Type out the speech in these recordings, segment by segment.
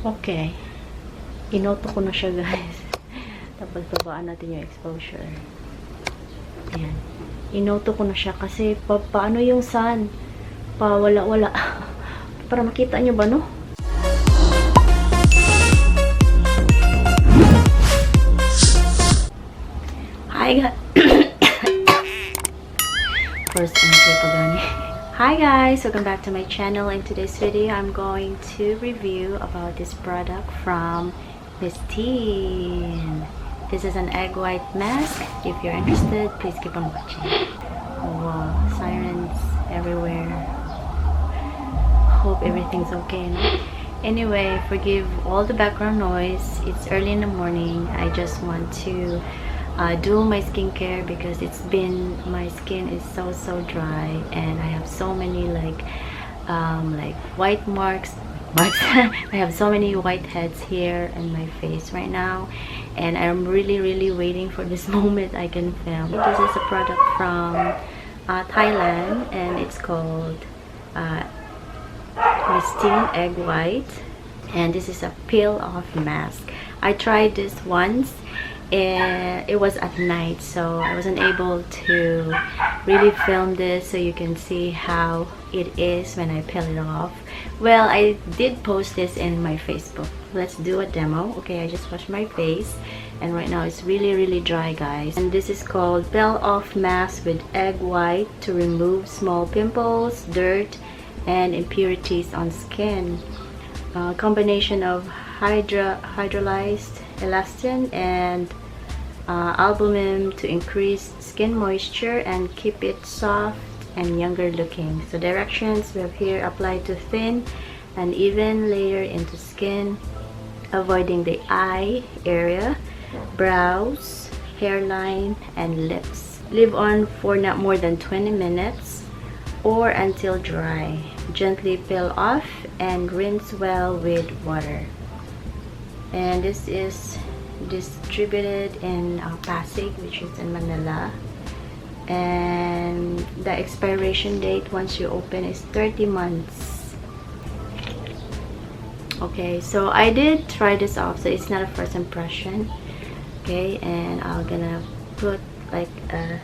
Okay. Inoto ko na siya, guys. Tapos babaan natin yung exposure. Ayan. Inoto ko na siya kasi paano yung sun? Wala-wala. Para makita nyo ba, no? Hi, guys. First entry pa gani. Hi guys, welcome back to my channel. In today's video, I'm going to review about this product from Mistine. This is an egg white mask. If you're interested, please keep on watching. Wow, sirens everywhere. Hope everything's okay, no? Anyway, forgive all the background noise. It's early in the morning. I just want to do my skincare because my skin is so dry and I have so many like white marks. I have so many whiteheads here in my face right now, and I'm really waiting for this moment I can film. This is a product from Thailand, and it's called Mistine Egg White, and this is a peel-off mask. I tried this once. It was at night, so I wasn't able to really film this so you can see how it is when I peel it off. Well, I did post this in my Facebook. Let's do a demo. Okay, I just washed my face and right now it's really dry, guys. And this is called Peel Off Mask with Egg White to remove small pimples, dirt, and impurities on skin. Combination of hydrolyzed elastin and albumin to increase skin moisture and keep it soft and younger looking. So directions we have here: apply to thin and even layer into skin, avoiding the eye area, brows, hairline, and lips. Leave on for not more than 20 minutes or until dry. Gently peel off and rinse well with water. And this is distributed in Pasig, which is in Manila, and the expiration date once you open is 30 months. Okay, so I did try this off, so it's not a first impression. Okay, and I'm gonna put like a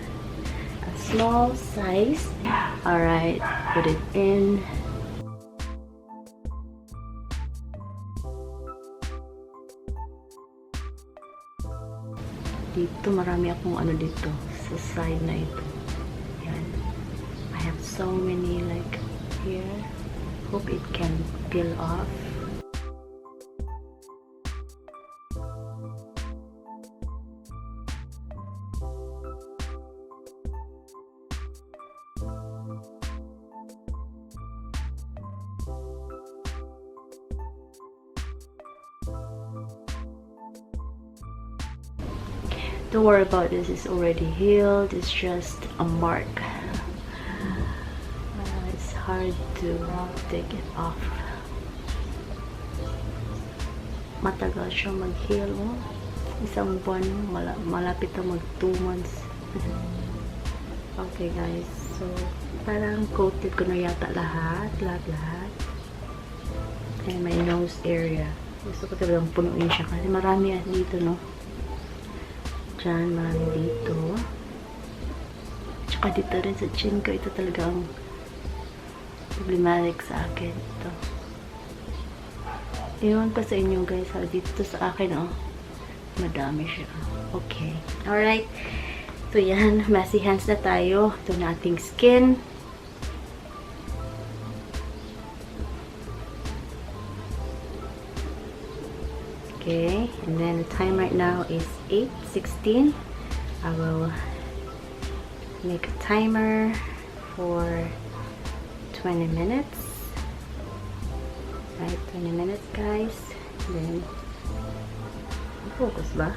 small size. All right, put it in. Dito marami akong ano dito sa side na ito. Yan. I have so many like here. Hope it can peel off. Don't worry about this, it's already healed. It's just a mark. It's hard to take it off. Matagal siya mag-heal. Oh. Isang buwan, malapit na mag 2 months. Okay guys, so parang coated ko na yata lahat. And my nose area. Gusto ko talagang punuin siya kasi marami dito, no? Diyan, marami dito. Tsaka dito rin sa chin ko. Ito talaga ang problematic sa akin. Ito. Iwan pa sa inyo, guys. Dito sa akin, oh. Madami siya. Okay. Alright. So, yan. Messy hands na tayo. Ito na ating skin. Okay, and then the time right now is 8:16. I will make a timer for 20 minutes. Right, 20 minutes, guys. Then, focus ba?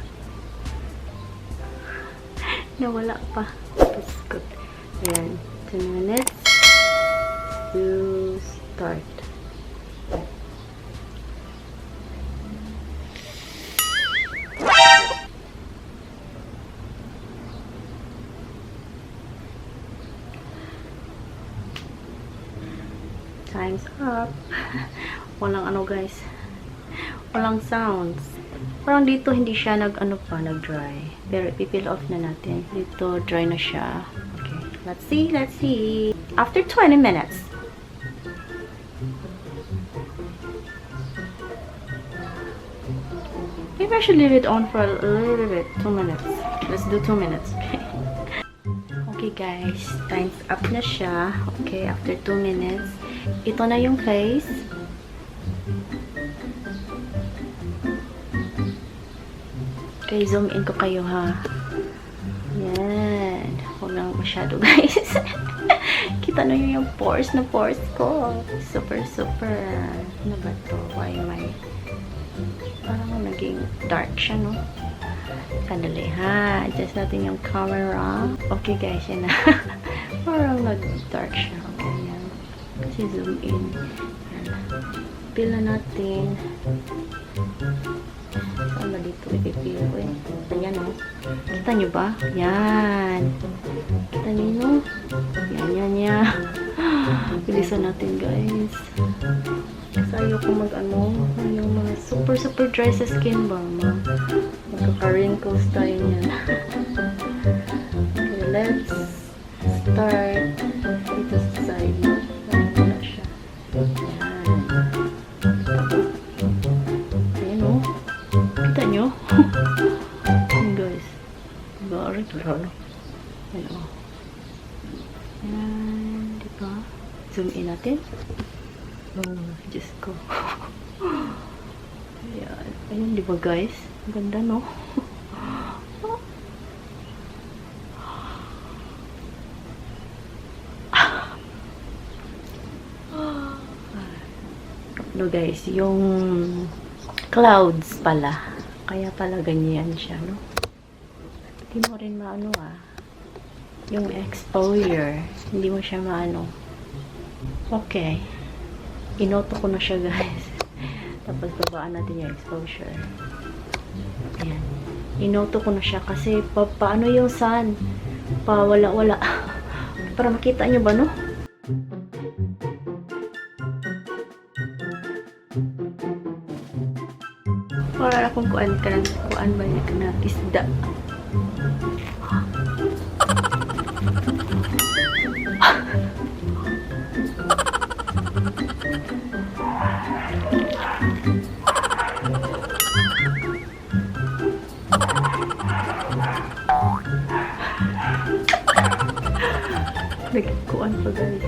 Nawala pa. That's good. Ayan, 20 minutes to start. Time's up. Walang ano, guys. Walang sounds. Parang dito hindi siya nag-dry. Pero ipipil off na natin. Dito dry na siya. Okay. Let's see. After 20 minutes. Maybe I should leave it on for a little bit. 2 minutes. Let's do 2 minutes. Okay. Okay guys. Time's up na siya. Okay, after 2 minutes. Ito na yung face. Okay, zoom in ko kayo ha. Yan. Huwag lang masyado guys. Kita na yung pores ko. Super. Ano ba to? Why am I... Parang naging dark siya, no? Sandali ha. Adjust natin yung camera. Okay guys, yan na. Parang nag-dark siya. Okay, yan. Kasi zoom in. Yan. Peel na natin. Saan ba dito ipipil ko eh? Ayan o. Kita nyo ba? Yan. Kita nyo? Yan. Bilisan natin guys. Kasi ayoko yung mga super dry sa skin ba? Magkaka-wrinkles tayo yan. Okay, let's start dito sa side. Wala siya. Ayan o. Kita nyo? Ayan guys. Gari ito lalo. Ayan o. Ayan. Diba? Zoom in natin. Oh, Diyos ko. Ayan. Ayan, diba guys? Ang ganda, no? No guys, yung clouds pala. Kaya pala ganyan siya, no? Hindi mo rin maano yung exposure. Hindi mo siya maano. Okay. Inoto ko na siya guys. Tapos babaan natin yung exposure. Ayan. Inoto ko na siya kasi paano yung sun? Wala. Para makita nyo ba, no? Para akong kuan ba yung na isda. Nagkuan pa guys.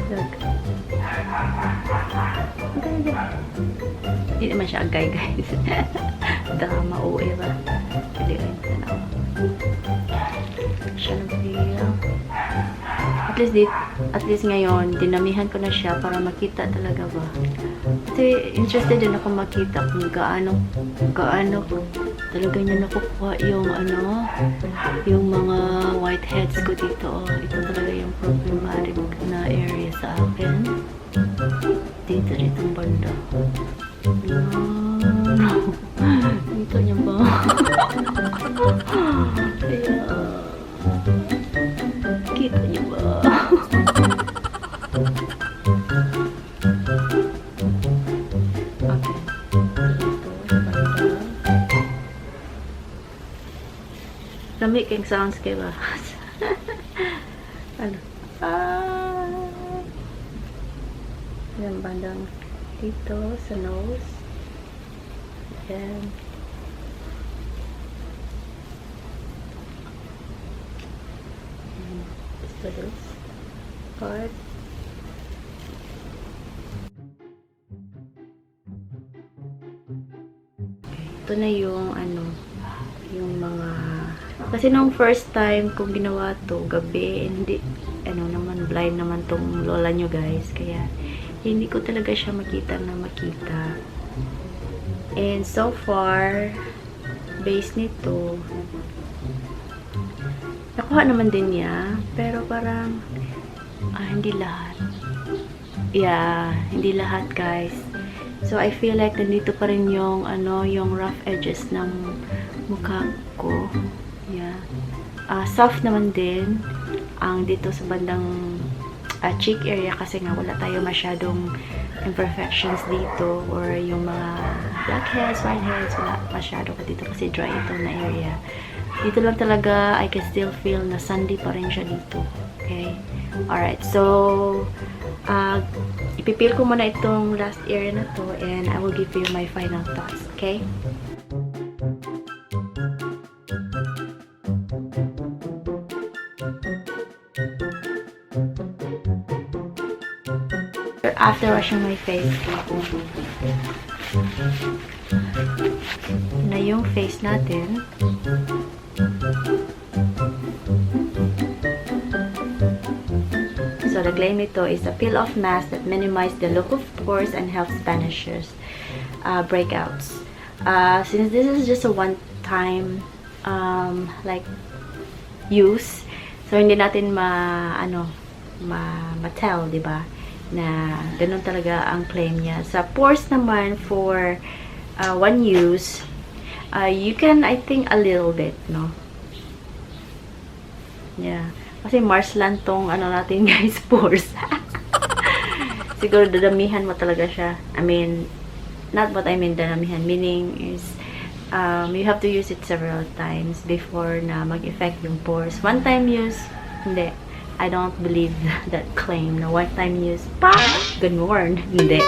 Hindi naman siya agay guys. Drama OE ba? Pwede rin tanaw. Siya nagbilang. At least ngayon, dinamihan ko na siya para makita talaga ba. Kasi interested din ako makita kung gaano talaga niya nakukuha yung yung mga whiteheads ko dito. Ito talaga yung problematic na area sa akin. Dito itong banda. Dito niya ba? Kaya kita niyo ba? Okay. Lamig kayong sounds kayo ba? Ano? Yung bandang dito sa nose. And this part. Ito na yung yung mga, kasi nung first time kung ginawa to gabi, hindi naman blind naman tong lola nyo guys, kaya hindi ko talaga siya makita. And so far base nito nakuha naman din niya, pero parang hindi lahat. Yeah, hindi lahat guys. So I feel like nandito pa rin yung yung rough edges ng mukha ko. Yeah. Soft naman din ang dito sa bandang cheek area kasi nga wala tayo masyadong imperfections dito or yung mga blackheads, whiteheads, wala masyado ka dito kasi dry ito na area. Dito lang talaga, I can still feel na sandy pa rin siya dito. Okay? Alright, so, ipipil ko muna itong last area na to and I will give you my final thoughts. Okay? After washing my face, na yung face natin. So the claim nito is a peel-off mask that minimizes the look of pores and helps banishes breakouts. Since this is just a one-time like use, so hindi natin ma-tell, diba? Na ganun talaga ang claim niya. Sa pores naman for one use, you can, I think, a little bit, no? Yeah. Kasi Mars lang tong natin guys, pores. Siguro dadamihan mo talaga siya. I mean, not what I mean dadamihan. Meaning is, you have to use it several times before na mag-effect yung pores. One time use, hindi. I don't believe that claim na one-time use, ganun. Hindi.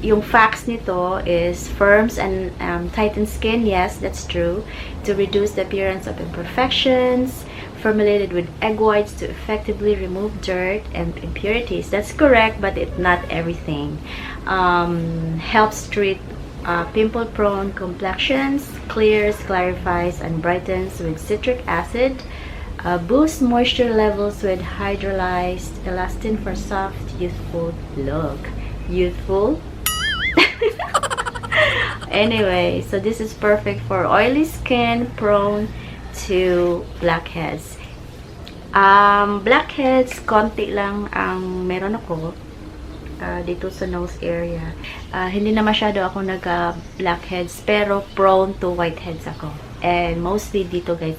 Yung facts nito is firms and tighten skin. Yes, that's true. To reduce the appearance of imperfections. Formulated with egg whites to effectively remove dirt and impurities. That's correct, but it's not everything. Helps treat pimple-prone complexions. Clears, clarifies, and brightens with citric acid. Boost moisture levels with hydrolyzed elastin for soft, youthful look. Youthful? Anyway, so this is perfect for oily skin prone to blackheads. Blackheads, konti lang ang meron ako dito sa nose area. Hindi na masyado ako nag-blackheads, pero prone to whiteheads ako. And mostly dito guys,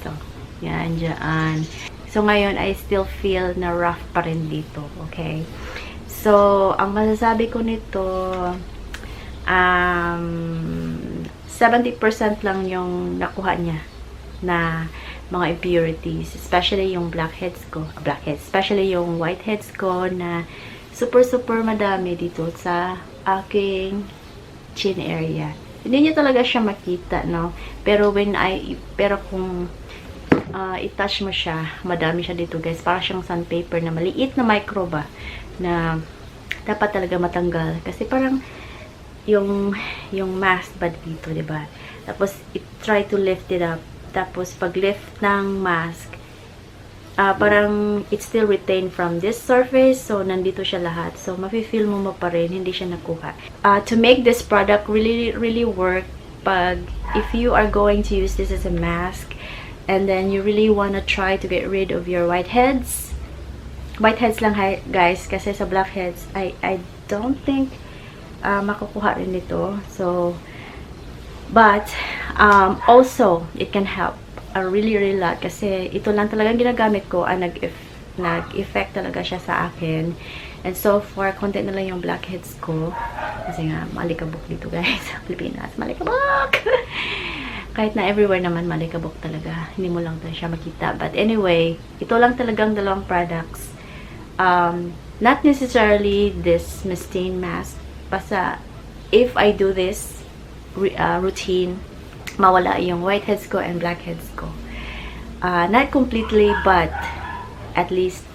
yan, dyan. So, ngayon, I still feel na rough pa rin dito. Okay? So, ang masasabi ko nito, 70% lang yung nakuha niya na mga impurities. Especially yung blackheads ko. Especially yung whiteheads ko na super madami dito sa aking chin area. Hindi niyo talaga siya makita, no? Pero kung i-touch mo siya, madami siya dito guys, para siyang sandpaper na maliit na micro ba, na dapat talaga matanggal kasi parang yung mask ba dito, diba? Tapos try to lift it up, tapos pag lift ng mask, parang it still retained from this surface, so nandito siya lahat, so mafe-feel mo pa rin, hindi siya nakuha. To make this product really work, if you are going to use this as a mask, and then you really wanna try to get rid of your whiteheads lang guys, kasi sa blackheads, I don't think makukuha rin nito. So, but also it can help really lot, kasi ito lang talagang ginagamit ko, nag-effect talaga siya sa akin. And so far, konti na lang yung blackheads ko kasi nga malikabok dito guys sa Pilipinas, malikabok. Kahit na everywhere naman malikabok talaga, hindi mo lang siya makita. But anyway, ito lang talagang dalawang products. Not necessarily this Mistine mask, basta if I do this routine, mawala yung whiteheads ko and blackheads ko. Not completely, but at least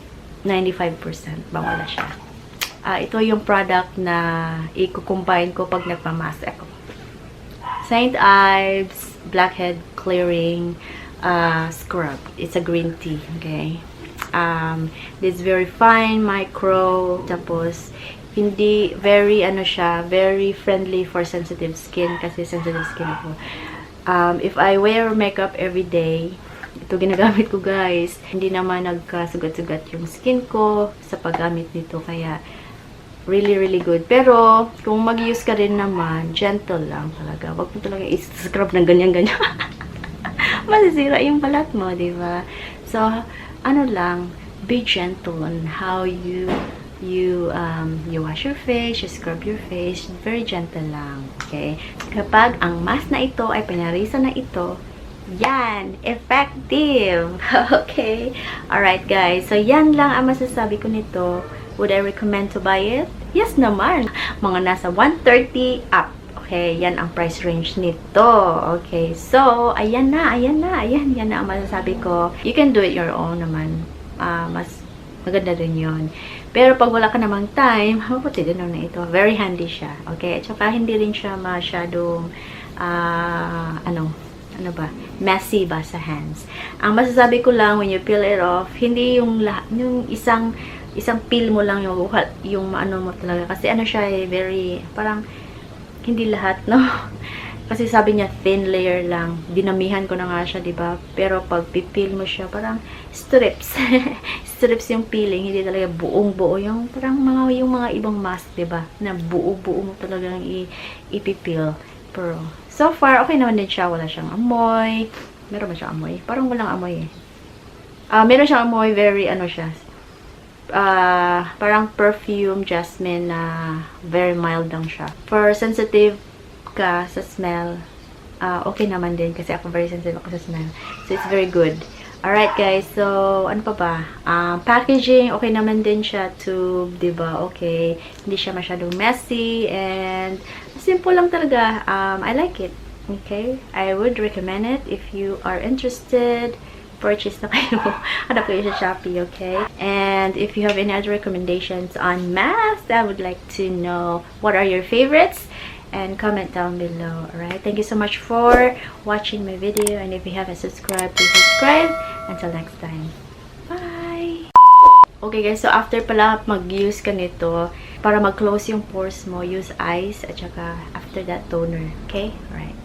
95% mawala siya. Ito yung product na i-combine ko pag nagmamask ako. St. Ives Blackhead Clearing Scrub. It's a green tea, okay? It's very fine, micro, tapos hindi, very very friendly for sensitive skin, kasi sensitive skin ako. If I wear makeup every day, ito ginagamit ko guys, hindi naman nagkasugat-sugat yung skin ko sa paggamit nito, kaya really good. Pero kung mag-use ka rin naman, gentle lang talaga. Wag mo talaga i-scrub ng ganyan-ganyan. Masisira yung balat mo, diba? So, lang, be gentle on how you you wash your face, you scrub your face, very gentle lang, okay? Kapag ang mask na ito ay pinarisan na ito, yan, effective. Okay? Alright guys, so yan lang ang masasabi ko nito. Would I recommend to buy it? Yes naman. Mga nasa 130 up. Okay, yan ang price range nito. Okay, so, ayan na yan na ang masasabi ko. You can do it your own naman. Mas maganda rin yun. Pero pag wala ka namang time, mabuti din na ito. Very handy siya. Okay, at saka hindi rin siya masyadong, messy ba sa hands. Ang masasabi ko lang, when you peel it off, hindi yung isang peel mo lang yung ano mo talaga. Kasi ano siya, very, parang, hindi lahat, no? Kasi sabi niya, thin layer lang. Dinamihan ko na nga siya, diba? Pero pag pipil mo siya, parang strips. Strips yung peeling. Hindi talaga buong-buo. Yung parang yung mga ibang mask, diba? Na buo-buo mo talagang ipipil. Pero, so far, okay naman din siya. Wala siyang amoy. Meron ba siyang amoy? Parang walang amoy eh. Meron siyang amoy, very, siya. Parang perfume, jasmine na very mild lang siya. For sensitive ka sa smell, okay naman din kasi ako very sensitive ako sa smell. So, it's very good. Alright guys, so, ano pa ba? Packaging, okay naman din siya. Tube, diba? Okay. Hindi siya masyadong messy and simple lang talaga. I like it. Okay? I would recommend it if you are interested. Purchase na kayo. Hanap kayo sa Shopee, okay? And if you have any other recommendations on masks, I would like to know what are your favorites and comment down below. Alright? Thank you so much for watching my video, and if you haven't subscribed, please subscribe. Until next time. Bye! Okay guys, so after pala mag-use ka nito, para mag-close yung pores mo, use ice at saka after that toner. Okay? Alright.